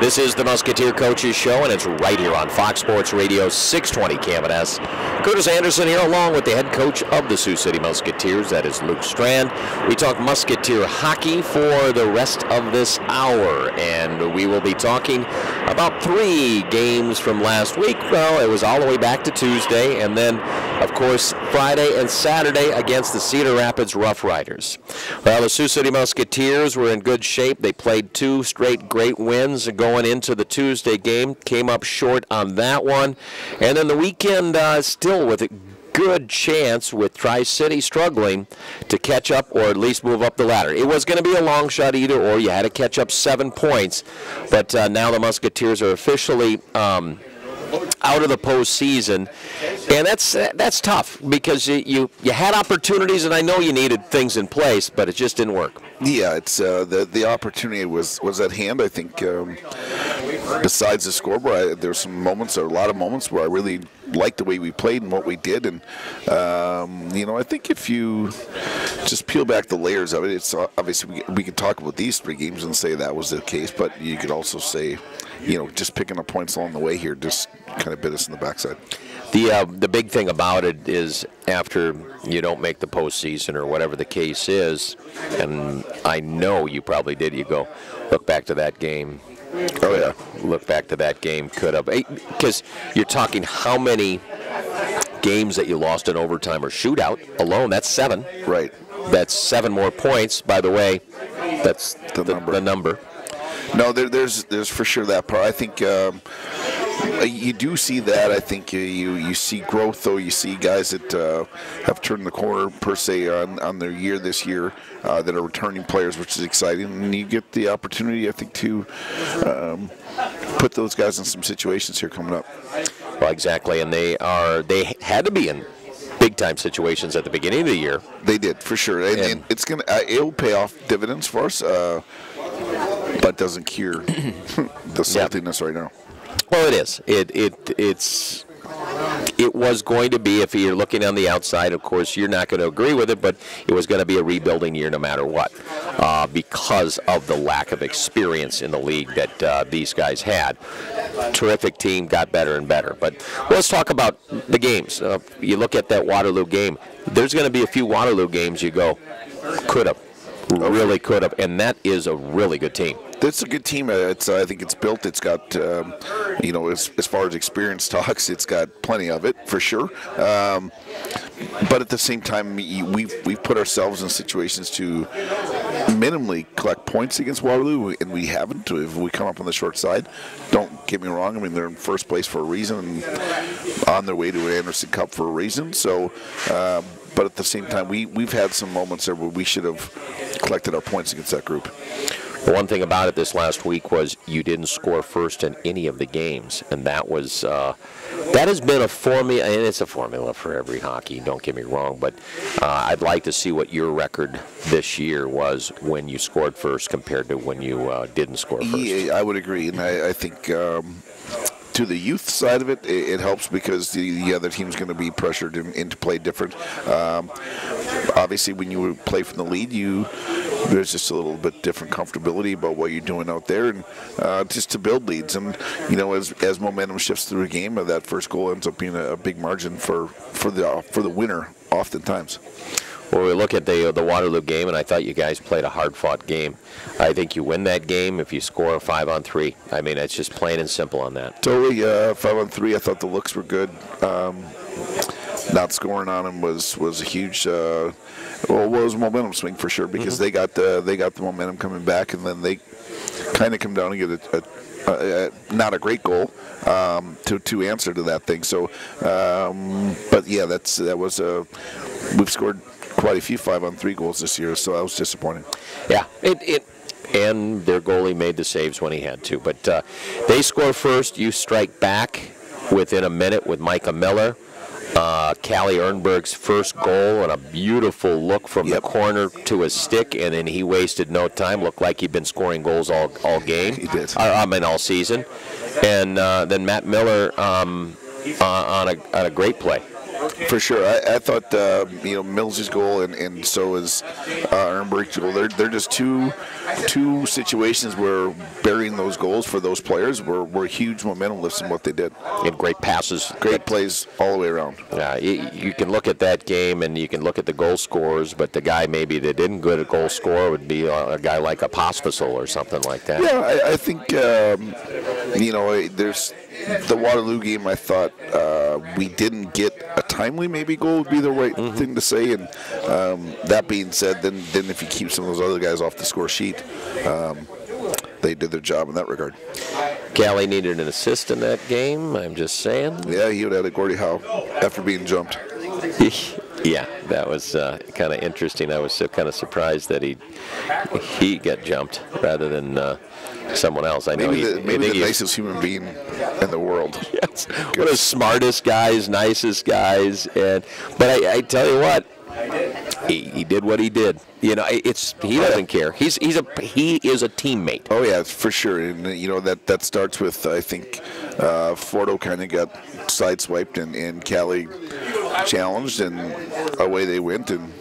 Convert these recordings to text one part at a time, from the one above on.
This is the Musketeer Coaches Show, and it's right here on Fox Sports Radio 620 KMNS. Curtis Anderson here, along with the head coach of the Sioux City Musketeers, that is Luke Strand. We talk Musketeer hockey for the rest of this hour, and we will be talking about 3 games from last week. Well, it was all the way back to Tuesday, and then, of course, Friday and Saturday against the Cedar Rapids Rough Riders. Well, the Sioux City Musketeers were in good shape. They played 2 straight great wins going into the Tuesday game, came up short on that one, and then the weekend still with a good chance with Tri-City struggling to catch up or at least move up the ladder. It was going to be a long shot either or. You had to catch up 7 points, but now the Musketeers are officially out of the postseason, and that's tough because you had opportunities, and I know you needed things in place, but it just didn't work. Yeah, it's the opportunity was at hand. I think besides the scoreboard, there's some moments, or a lot of moments, where I really liked the way we played and what we did, and I think if you just peel back the layers of it, it's obviously we could talk about these 3 games and say that was the case, but you could also say, just picking up points along the way here just kind of bit us in the backside. The big thing about it is after you don't make the postseason or whatever the case is, and I know you probably did, you go, look back to that game. Oh, yeah. Look back to that game, could have. Because you're talking how many games that you lost in overtime or shootout alone. That's 7. Right. That's 7 more points, by the way. That's the number. No, there's for sure that part. I think you do see that. I think you see growth, though. You see guys that have turned the corner, per se, on their year this year that are returning players, which is exciting. And you get the opportunity, I think, to put those guys in some situations here coming up. Well, exactly, and they had to be in big-time situations at the beginning of the year. They did, for sure. And it'll pay off dividends for us, but doesn't cure the saltiness right now. Well, it is. It was going to be, if you're looking on the outside, of course, you're not going to agree with it, but it was going to be a rebuilding year no matter what, because of the lack of experience in the league that these guys had. Terrific team, got better and better. But let's talk about the games. You look at that Waterloo game. There's going to be a few Waterloo games you go, could have. Really could have, and that is a really good team. It's a good team. I think it's built. It's got, as far as experience talks, it's got plenty of it for sure. But at the same time, we've put ourselves in situations to minimally collect points against Waterloo, and we haven't. If we come up on the short side, don't get me wrong. I mean, they're in first place for a reason, and on their way to an Anderson Cup for a reason. So. But at the same time, we've had some moments there where we should have collected our points against that group. The one thing about it this last week was you didn't score first in any of the games, and that was that has been a formula, and it's a formula for every hockey. Don't get me wrong, but I'd like to see what your record this year was when you scored first compared to when you didn't score first. Yeah, I would agree, and I think. To the youth side of it, it helps because the other team's going to be pressured into play different. Obviously, when you play from the lead, there's just a little bit different comfortability about what you're doing out there, and just to build leads. And as momentum shifts through a game, that first goal ends up being a big margin for the winner, oftentimes. Well, we look at the Waterloo game, and I thought you guys played a hard-fought game. I think you win that game if you score 5-on-3. I mean, it's just plain and simple on that. Totally, 5-on-3. I thought the looks were good. Not scoring on them was a huge. It was a momentum swing for sure because they got the momentum coming back, and then they kind of come down and get not a great goal to answer to that thing. So, but yeah, that was we've scored quite a few 5-on-3 goals this year, so that was disappointing. Yeah, and their goalie made the saves when he had to. But they score first, you strike back within a minute with Micah Miller. Callie Ernberg's first goal and a beautiful look from the corner to his stick, and then he wasted no time. Looked like he'd been scoring goals all game. He did. All season. And then Matt Miller on a great play. For sure. I thought, Millsy's goal and so is Ehrenberg's goal. They're just two situations where burying those goals for those players were huge momentum lifts in what they did. And great passes. Great plays all the way around. You can look at that game and you can look at the goal scorers, but the guy maybe that didn't get a goal scorer would be a guy like a Pospisil or something like that. Yeah, I think, there's the Waterloo game. I thought we didn't get a timely maybe goal would be the right thing to say. And that being said, then if you keep some of those other guys off the score sheet, they did their job in that regard. Callie needed an assist in that game, I'm just saying. Yeah, he would have had a Gordie Howe after being jumped. Yeah, that was kind of interesting. I was so kind of surprised that he got jumped rather than someone else. I know maybe the nicest human being in the world. Yes, one of the smartest guys, nicest guys, but I tell you what, he did what he did. He doesn't care. He is a teammate. Oh yeah, for sure. And that starts with, I think, Fordo kind of got sideswiped and Callie challenged, and away they went. And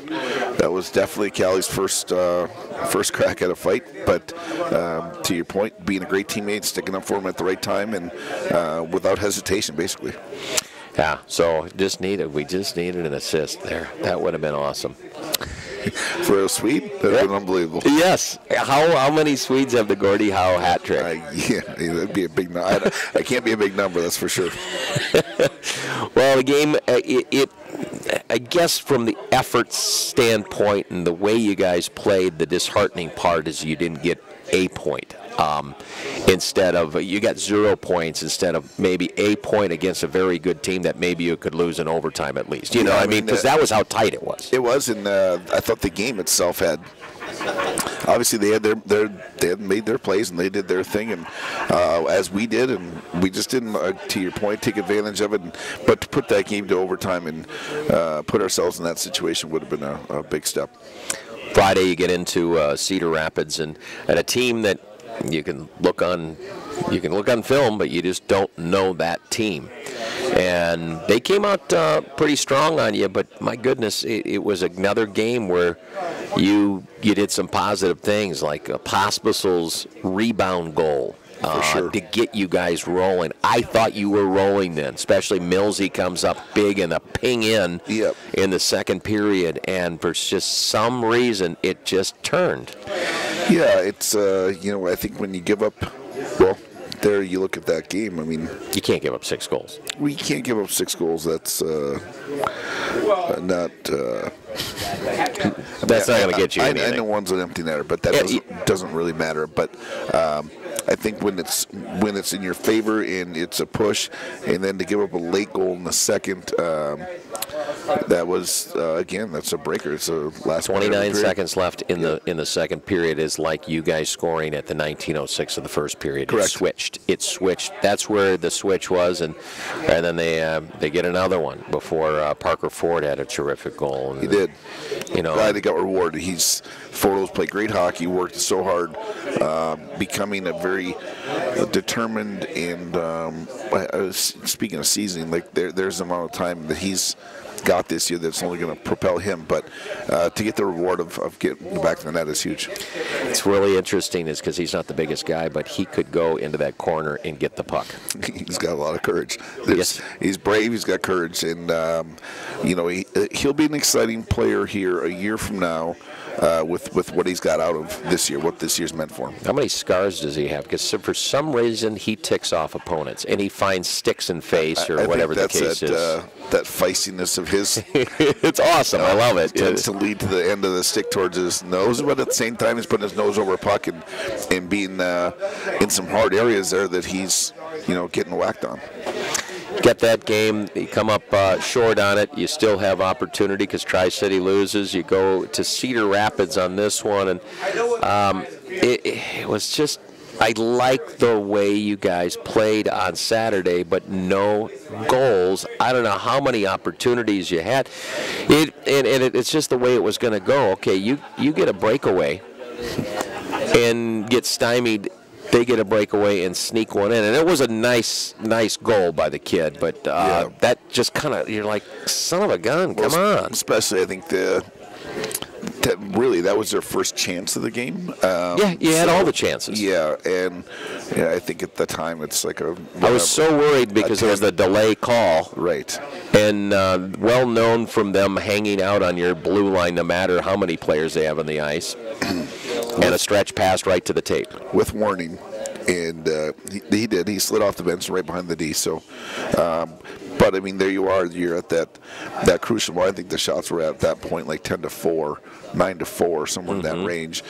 that was definitely Callie's first crack at a fight. But to your point, being a great teammate, sticking up for him at the right time, and without hesitation, basically. Yeah. So we just needed an assist there. That would have been awesome. For a Swede, that would have been unbelievable. Yes. How many Swedes have the Gordie Howe hat trick? That'd be a big number. I can't be a big number, that's for sure. Well, the game, I guess from the effort standpoint and the way you guys played, the disheartening part is you didn't get a point. Instead of you got 0 points instead of maybe a point against a very good team that maybe you could lose in overtime at least. You know what I mean? Because that was how tight it was. It was, and I thought the game itself had. Obviously, they had made their plays and they did their thing, and as we did, and we just didn't, to your point, take advantage of it. But to put that game to overtime and put ourselves in that situation would have been a big step. Friday, you get into Cedar Rapids and a team that you can look on film, but you just don't know that team. And they came out pretty strong on you, but my goodness, it was another game where you did some positive things, like Pospisil's rebound goal. Sure. To get you guys rolling. I thought you were rolling then, especially Millsy comes up big and a ping in the second period, and for just some reason it just turned. Yeah, it's I think when you give up, well, there you look at that game. I mean, you can't give up 6 goals. We can't give up 6 goals. That's not. That's not going to get you anything. I know one's an empty netter, but that doesn't really matter. But I think when it's in your favor and it's a push, and then to give up a late goal in the second, that was again, that's a breaker. It's a last 29 seconds left in the second period is like you guys scoring at the 19:06 of the first period. Correct. It switched. That's where the switch was, and then they get another one before Parker Ford had a terrific goal. And, he did. Glad he got rewarded. Fordo's played great hockey, worked so hard, becoming a very determined and speaking of seasoning, like there's the amount of time that he's got this year that's only going to propel him, but to get the reward of getting back to the net is huge. It's really interesting is because he's not the biggest guy, but he could go into that corner and get the puck. He's got a lot of courage. Yes. He's brave, he's got courage, and he'll be an exciting player here a year from now. With what he's got out of this year, what this year's meant for him. How many scars does he have? Because for some reason he ticks off opponents and he finds sticks in face or whatever the case is. That feistiness of his. It's awesome. I love it. Tends to lead to the end of the stick towards his nose, but at the same time he's putting his nose over a puck and being in some hard areas there that he's getting whacked on. Get that game, you come up short on it, you still have opportunity because Tri-City loses. You go to Cedar Rapids on this one, and it was just, I like the way you guys played on Saturday, but no goals. I don't know how many opportunities you had. It's just the way it was going to go. Okay, you get a breakaway and get stymied they get a breakaway and sneak one in. And it was a nice goal by the kid, but that just kind of, you're like, son of a gun, come on. Especially, I think that was their first chance of the game. You had all the chances. Yeah, and I think at the time it's like a. I was so worried because there was the delay call. Right. And well known from them hanging out on your blue line no matter how many players they have on the ice. And a stretch passed right to the tape. With warning. And he did. He slid off the bench right behind the D. So, but I mean, there you are. You're at that crucial moment. I think the shots were at that point like 10-4, 9-4, somewhere in that range.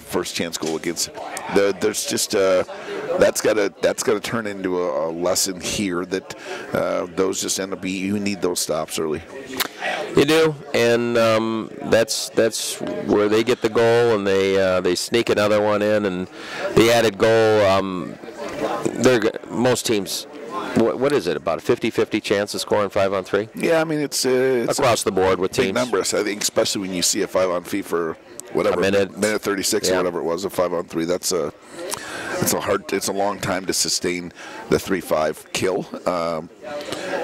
First chance goal against. There's just that's got to turn into a lesson here that those just end up being. You need those stops early. You do, and that's where they get the goal, and they sneak another one in, and the added goal. Most teams, what is it, about a 50-50 chance of scoring 5-on-3? Yeah, I mean it's across the board with teams. Numbers, I think, especially when you see a 5-on-3 for whatever minute 36 or whatever it was, a 5-on-3. It's a long time to sustain the 3-5 kill.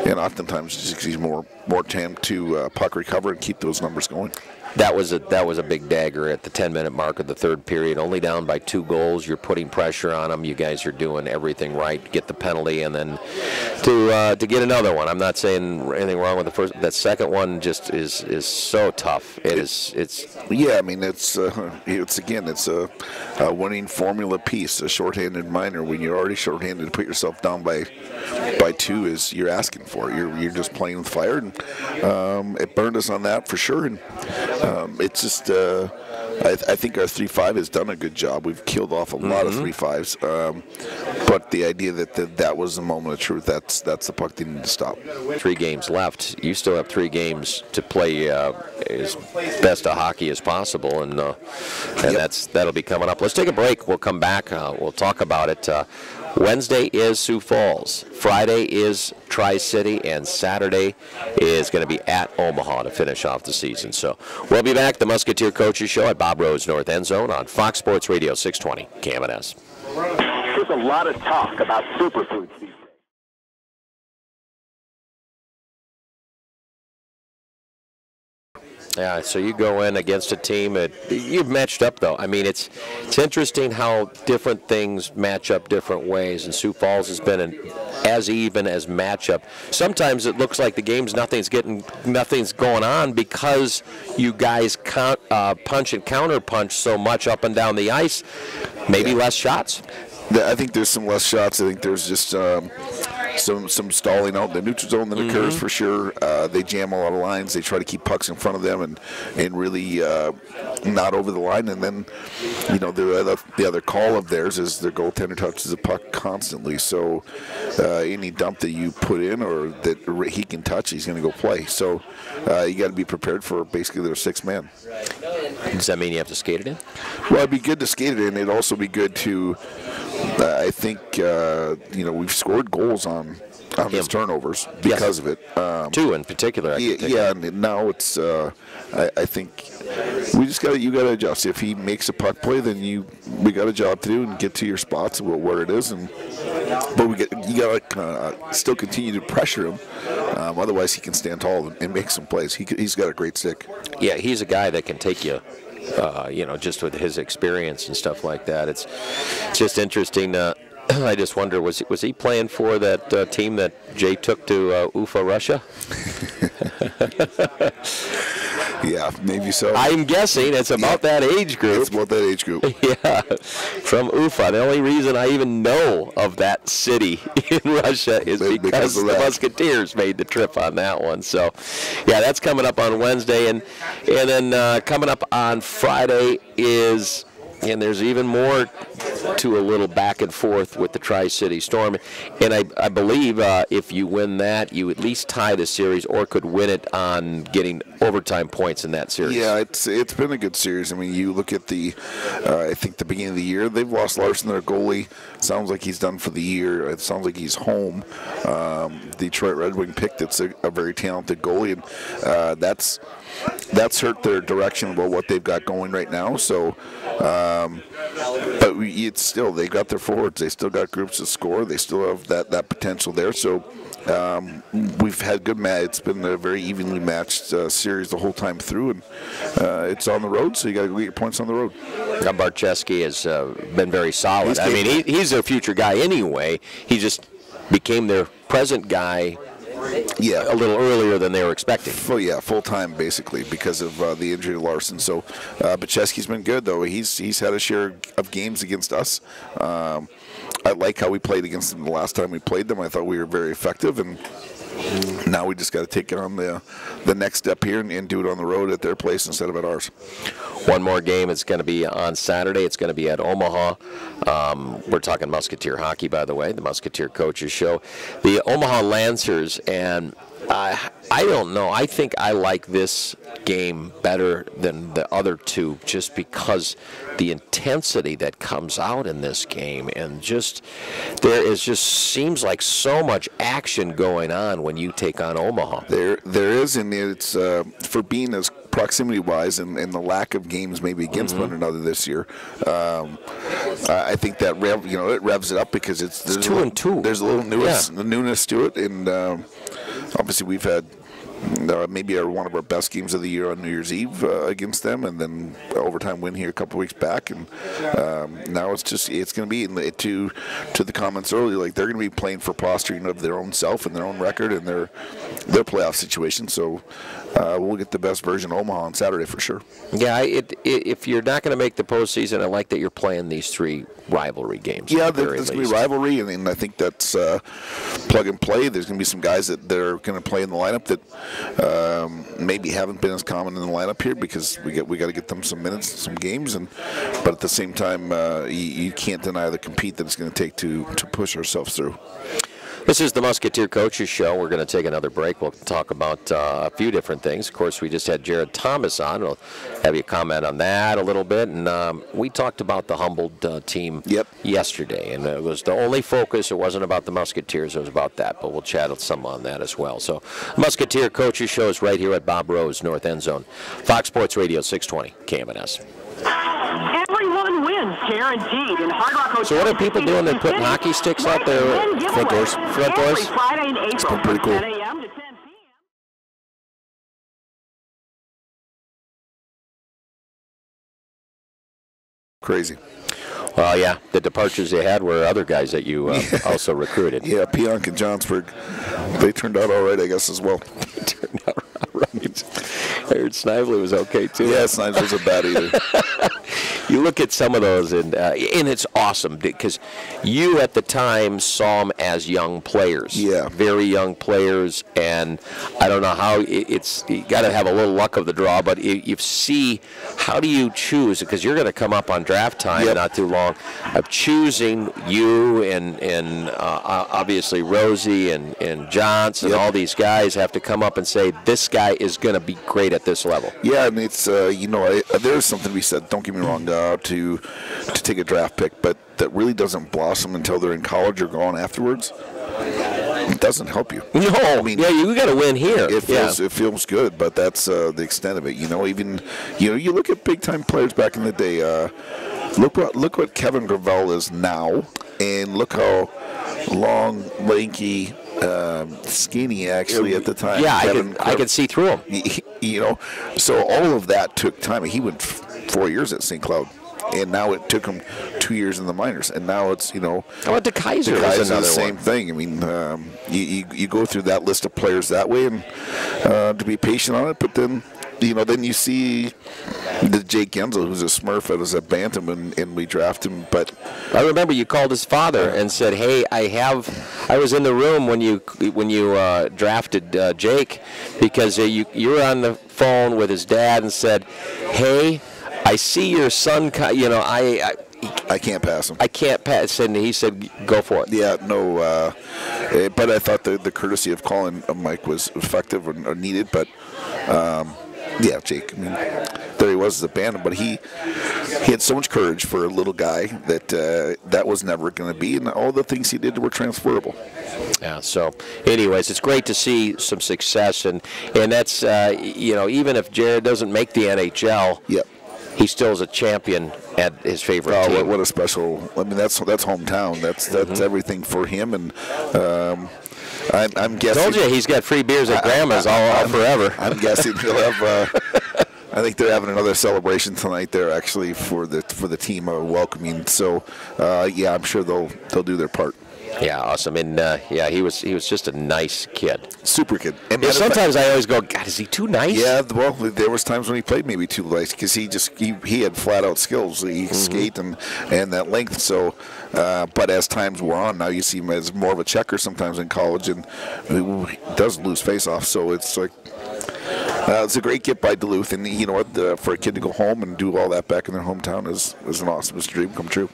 And oftentimes just gives you more time to puck recover and keep those numbers going. That was a big dagger at the 10-minute mark of the third period. Only down by 2 goals. You're putting pressure on them. You guys are doing everything right. Get the penalty, and then to get another one. I'm not saying anything wrong with the first. That second one just is so tough. It's. Yeah, I mean it's a winning formula piece. A shorthanded minor when you're already shorthanded, to put yourself down by 2 is you're asking for it. You're just playing with fire, and it burned us on that for sure. And it's just, I think our 3-5 has done a good job. We've killed off a lot of 3-5s. But the idea that was the moment of truth, that's the puck that needed to stop. 3 games left. You still have 3 games to play as best of hockey as possible, and that'll be coming up. Let's take a break. We'll come back. We'll talk about it. Wednesday is Sioux Falls, Friday is Tri-City, and Saturday is going to be at Omaha to finish off the season. So we'll be back, the Musketeer Coaches Show at Bob Rose North End Zone on Fox Sports Radio 620 KMNS. There's a lot of talk about superfoods these days. Yeah, so you go in against a team you've matched up, though. I mean, it's interesting how different things match up different ways, and Sioux Falls has been as even as matchup. Sometimes it looks like the game's nothing's going on because you guys punch and counter punch so much up and down the ice. Maybe less shots. I think there's some less shots. I think there's just some stalling out in the neutral zone that occurs for sure. They jam a lot of lines. They try to keep pucks in front of them and really not over the line. And then, the other call of theirs is their goaltender touches the puck constantly. So any dump that you put in or that he can touch, he's going to go play. So you got to be prepared for basically their 6 man. Does that mean you have to skate it in? Well, it'd be good to skate it in. It'd also be good to, I think, we've scored goals on his turnovers because of it. 2 in particular. And now it's, I think, you got to adjust. If he makes a puck play, then we got a job to do and get to your spots where it is. But you got to still continue to pressure him. Otherwise, he can stand tall and make some plays. He's got a great stick. Yeah, he's a guy that can take you. Just with his experience and stuff like that, it's just interesting. I just wonder, was he playing for that team that Jay took to Ufa, Russia? Yeah, maybe so. I'm guessing it's about that age group. It's about that age group. Yeah, from Ufa. The only reason I even know of that city in Russia is because the Musketeers made the trip on that one. So, yeah, that's coming up on Wednesday. And then coming up on Friday is... And there's even more to a little back and forth with the Tri-City Storm. And I believe if you win that, you at least tie the series or could win it on getting overtime points in that series. Yeah, it's been a good series. I mean, you look at I think the beginning of the year, they've lost Larson, their goalie. Sounds like he's done for the year. It sounds like he's home. Detroit Red Wing picked it's a very talented goalie. And that's that's hurt their direction about what they've got going right now. So, but it's still, they got their forwards. They still got groups to score. They still have that potential there. So we've had good match. It's been a very evenly matched series the whole time through, and it's on the road, so you got to go get your points on the road. Barczewski has been very solid. I mean, he's their future guy anyway. He just became their present guy. Yeah, a little earlier than they were expecting. Full time basically because of the injury to Larson. So, Barczewski's been good though. He's had a share of games against us. I like how we played against them the last time we played them. I thought we were very effective, and now we just got to take it on the next step here and do it on the road at their place instead of at ours. One more game. It's going to be on Saturday. It's going to be at Omaha. We're talking Musketeer hockey, by the way, the Musketeer Coaches Show. The Omaha Lancers, and I don't know. I think I like this game better than the other two just because the intensity that comes out in this game, and just seems like so much action going on when you take on Omaha. There is, and it's for being as proximity-wise and the lack of games maybe against one another this year. I think that it revs it up because there's 2-2. There's a little newness to it, and obviously we've had maybe one of our best games of the year on New Year's Eve against them, and then overtime win here a couple weeks back, and now it's going to be to the comments earlier, like they're going to be playing for posturing of their own self and their own record and their playoff situation. So we'll get the best version of Omaha on Saturday for sure. Yeah, if you're not going to make the postseason, I like that you're playing these three rivalry games. Yeah, there's going to be rivalry, and I think that's plug and play. There's going to be some guys that they're going to play in the lineup that maybe haven't been as common in the lineup here because we got to get them some minutes, some games, but at the same time, you can't deny the compete that it's going to take to push ourselves through. This is the Musketeer Coaches Show. We're going to take another break. We'll talk about a few different things. Of course, we just had Jared Thomas on. We'll have you comment on that a little bit. And we talked about the Humboldt team yesterday, and it was the only focus. It wasn't about the Musketeers. It was about that, but we'll chat some on that as well. So Musketeer Coaches Show is right here at Bob Rose, North End Zone. Fox Sports Radio 620 KMNS. Everyone wins, guaranteed. In Hard Rock Hotel. So what are people doing? They're putting hockey sticks out there, front doors. Every Friday in April, it's been pretty cool. 10 a.m. to 10 p.m. Crazy. Well, yeah, the departures they had were other guys that you also recruited. Yeah, Pionk and Johnsburg, they turned out all right, I guess, as well. They turned out all right. I heard Snively was okay, too. Yeah, Snively wasn't bad either. You look at some of those, and it's awesome because you at the time saw them as young players. Yeah. Very young players, and I don't know how it's you got to have a little luck of the draw, but you see, how do you choose? Because you're going to come up on draft time not too long, of choosing you and obviously Rosie and Johnson and all these guys have to come up and say, this guy is going to be great at this level. Yeah, and it's, there's something to be said, don't get me wrong, to take a draft pick, but that really doesn't blossom until they're in college or gone afterwards. It doesn't help you. No, I mean, you got to win here. It feels good, but that's the extent of it. You look at big time players back in the day. Look what Kevin Gravel is now, and look how long, lanky, skinny actually at the time. Yeah, I could see through him. So all of that took time. He went 4 years at St. Cloud, and now it took him 2 years in the minors, and now it's I went to Kaiser. Kaiser's the same thing. I mean, you go through that list of players that way, and to be patient on it, but then you see the Jake Gensel, who's a Smurf out of Bantam, and we draft him. But I remember you called his father and said, "Hey, I was in the room when you drafted Jake, because you were on the phone with his dad and said, hey, I see your son. I can't pass him. I can't pass." And he said, "Go for it." Yeah, no. But I thought the courtesy of calling Mike was effective or needed. But yeah, Jake. I mean, there he was as a band, but he had so much courage for a little guy that that was never going to be, and all the things he did were transferable. Yeah. So, anyways, it's great to see some success, and that's even if Jared doesn't make the NHL, Yep. he still is a champion at his favorite team. What a special! I mean, that's hometown. That's everything for him, and I'm guessing. Told you he's got free beers at Grandma's all forever. I'm guessing he'll have. I think they're having another celebration tonight there, actually, for the team welcoming. So, I'm sure they'll do their part. Yeah, awesome. And he was just a nice kid. Super kid. And sometimes I always go, God, is he too nice? Yeah, well, there was times when he played maybe too nice because he had flat out skills. He could skate and that length. So, but as times wore on, now you see him as more of a checker sometimes in college, and he does lose face-off. So it's like. It's a great get by Duluth, and you know what? For a kid to go home and do all that back in their hometown is an awesome dream come true.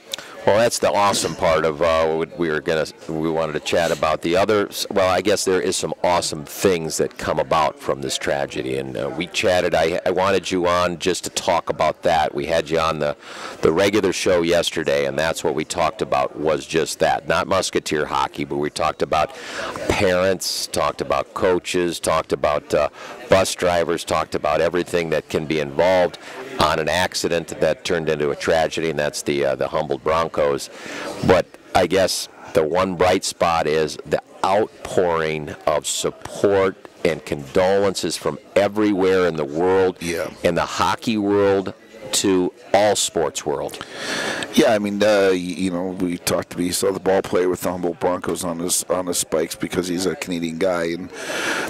Well, that's the awesome part of what we wanted to chat about. The other, well, I guess there is some awesome things that come about from this tragedy, and we chatted. I wanted you on just to talk about that. We had you on the regular show yesterday, and that's what we talked about was just that. Not Musketeer hockey, but we talked about parents, talked about coaches, talked about bus drivers, talked about everything that can be involved on an accident that turned into a tragedy, and that's the Humboldt Broncos. But I guess the one bright spot is the outpouring of support and condolences from everywhere in the world, in the hockey world to all sports world. Yeah, I mean, we saw the ball player with the Humboldt Broncos on his spikes because he's a Canadian guy,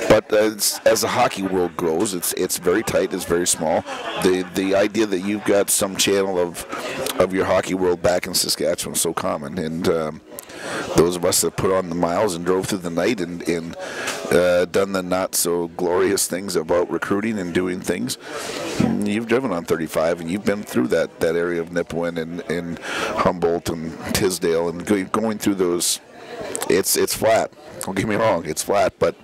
but as the hockey world grows, it's very tight, it's very small. The idea that you've got some channel of your hockey world back in Saskatchewan is so common, and those of us that put on the miles and drove through the night and done the not so glorious things about recruiting and doing things. You've driven on 35 and you've been through that area of Nipawin and Humboldt and Tisdale and going through those. It's flat. Don't get me wrong, it's flat, but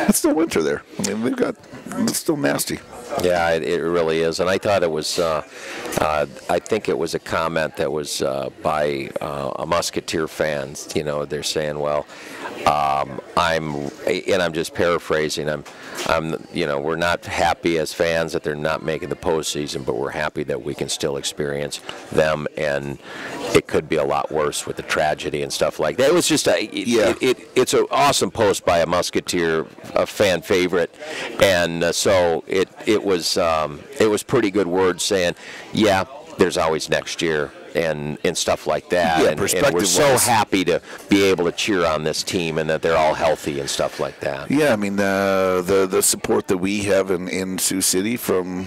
it's still winter there. I mean, it's still nasty. Yeah, it really is, and I thought it was. I think it was a comment that was by a Musketeer fans. You know, they're saying, "Well, I'm just paraphrasing. We're not happy as fans that they're not making the postseason, but we're happy that we can still experience them, and it could be a lot worse with the tragedy and stuff like that." It was just it's an awesome post by a Musketeer, a fan favorite, and so it was pretty good words saying, yeah, there's always next year and stuff like that. Yeah, and we're so happy to be able to cheer on this team and that they're all healthy and stuff like that. Yeah, I mean, the support that we have in Sioux City from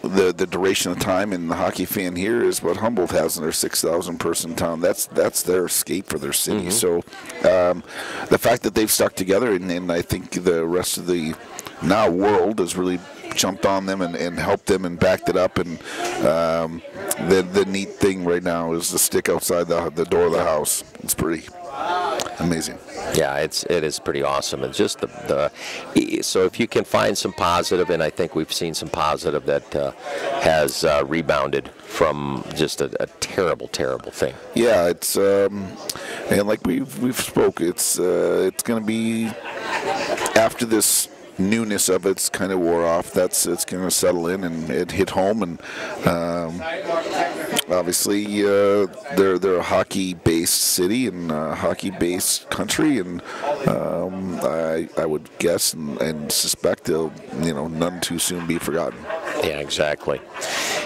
the duration of time in the hockey fan here is what Humboldt has in their 6,000 person town. That's their escape for their city. So the fact that they've stuck together and I think the rest of the now world has really jumped on them and helped them and backed it up, and the neat thing right now is the stick outside the door of the house. It's pretty amazing. Yeah, it is pretty awesome. It's just so if you can find some positive, and I think we've seen some positive that has rebounded from just a terrible, terrible thing. Yeah, it's and like we've spoke, it's going to be after this newness of it's kind of wore off. It's going to settle in and it hit home, and obviously they're a hockey-based city and a hockey-based country, and I would guess and suspect they'll none too soon be forgotten. Yeah, exactly.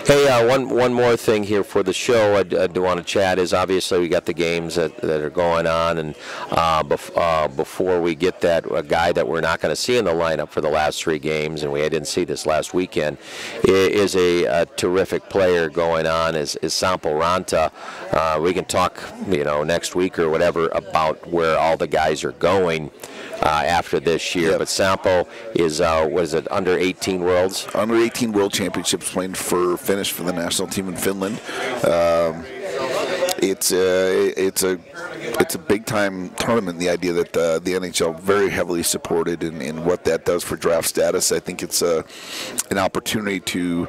Hey, one more thing here for the show I do want to chat is obviously we got the games that are going on, and before we get that, a guy that we're not going to see in the lineup for the last 3 games, and we didn't see this last weekend, is a terrific player going on, is Sampo Ranta. We can talk, next week or whatever about where all the guys are going after this year. Yep. But Sampo is, was it under 18 Worlds? Under 18 World Championships, playing finished for the national team in Finland. It's a big time tournament. The idea that the NHL very heavily supported in what that does for draft status. I think it's an opportunity to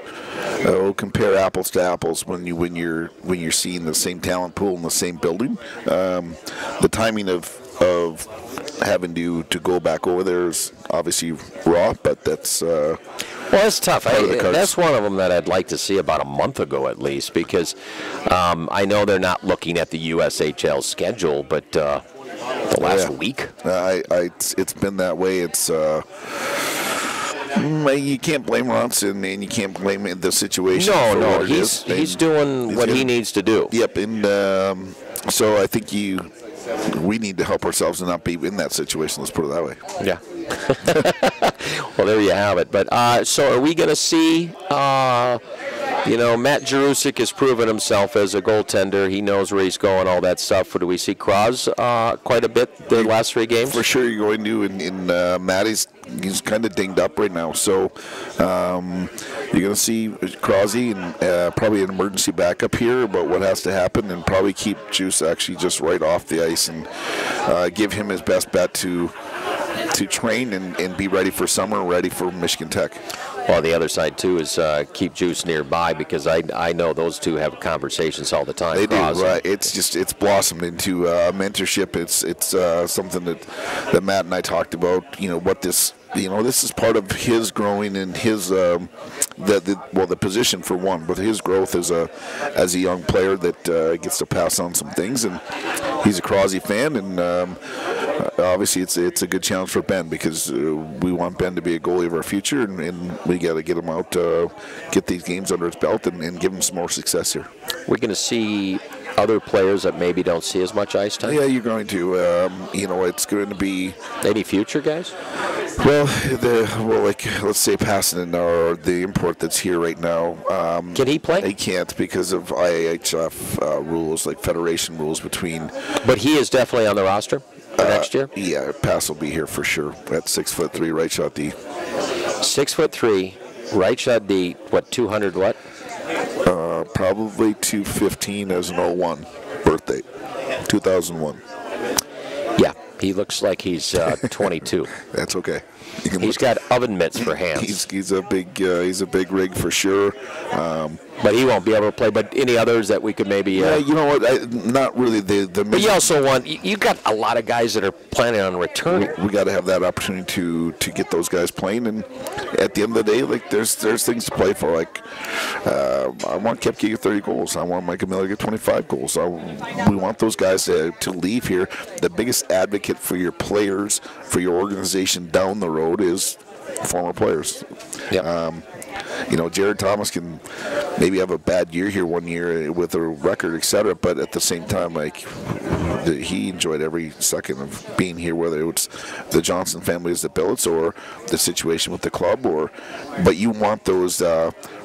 compare apples to apples when you're seeing the same talent pool in the same building. The timing of having to go back over there is obviously raw, but that's well, it's tough. That's one of them that I'd like to see about a month ago at least, because I know they're not looking at the USHL schedule, but the last week, it's been that way. It's you can't blame Ronson, and you can't blame the situation. No, he's doing what he needs to do. Yep, and so I think we need to help ourselves and not be in that situation. Let's put it that way. Yeah. Well, there you have it. But so are we going to see, Matt Jerusik has proven himself as a goaltender. He knows where he's going, all that stuff. Or do we see Cross quite a bit the last 3 games? For sure you're going to. In Matt, he's kind of dinged up right now. So you're going to see Crosby and probably an emergency backup here, but what has to happen, and probably keep Juice actually just right off the ice and give him his best bet to train and be ready for summer, ready for Michigan Tech. Well, the other side, too, is keep Juice nearby, because I know those two have conversations all the time. They do, right. It's blossomed into mentorship. It's something that Matt and I talked about, what this, this is part of his growing and his, the position for one, but his growth as a young player that gets to pass on some things. And he's a Crosby fan, and obviously it's a good challenge for Ben, because we want Ben to be a goalie of our future, and we got to get him out, get these games under his belt, and give him some more success here. We're going to see other players that maybe don't see as much ice time? Yeah, you're going to. It's going to be... Any future guys? Well, let's say Passanen, or the import that's here right now. Can he play? He can't, because of IHF rules, like federation rules between... But he is definitely on the roster for next year? Yeah, Pass will be here for sure. At 6'3", right shot D. 6'3", right shot D, 200 what? Probably 215 as an 01 birthday, 2001. Yeah, he looks like he's 22. That's okay. He's got oven mitts for hands. He's a big rig for sure. But he won't be able to play. But any others that we could maybe? Yeah, you know what? Not really. But you also want. You got a lot of guys that are planning on returning. We got to have that opportunity to get those guys playing. And at the end of the day, there's things to play for. I want Kepke to get 30 goals. I want Micah Miller to get 25 goals. We want those guys to leave here. The biggest advocate for your players, for your organization down the road, is former players. Yep. Jared Thomas can maybe have a bad year here one year with a record, etc. But at the same time, he enjoyed every second of being here, whether it was the Johnson families that built it, or the situation with the club. But you want those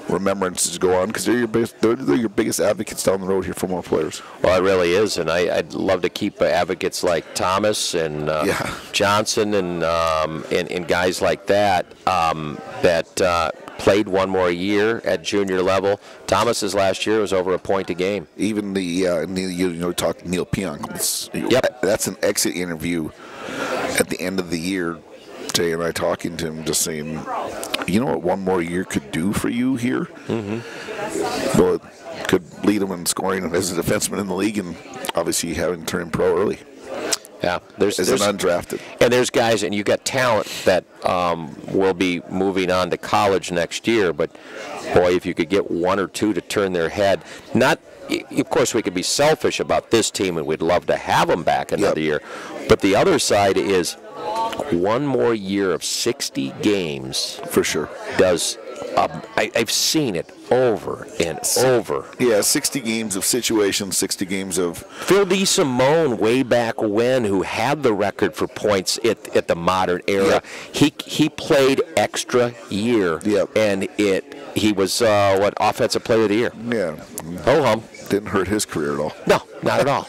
remembrances to go on, because they're your biggest advocates down the road here for more players. Well, it really is, and I'd love to keep advocates like Thomas and Johnson and guys like that that played one more year at junior level. Thomas's last year was over a point a game. Even talk Neil Pionk. Yep, that's an exit interview at the end of the year. Jay and I talking to him, just saying, you know what one more year could do for you here? Mm-hmm. Well, it could lead him in scoring as a defenseman in the league, and obviously having turned pro early. Yeah, there's an undrafted. And there's guys, and you got talent that will be moving on to college next year. But boy, if you could get one or two to turn their head, of course, we could be selfish about this team, and we'd love to have them back another year. But the other side is one more year of 60 games. For sure. I've seen it over and over. Yeah, 60 games of situations, 60 games of... Phil DeSimone, way back when, who had the record for points at the modern era, he played extra year, and he was, Offensive Player of the Year. Yeah. Ho-hum. Didn't hurt his career at all. No, not at all.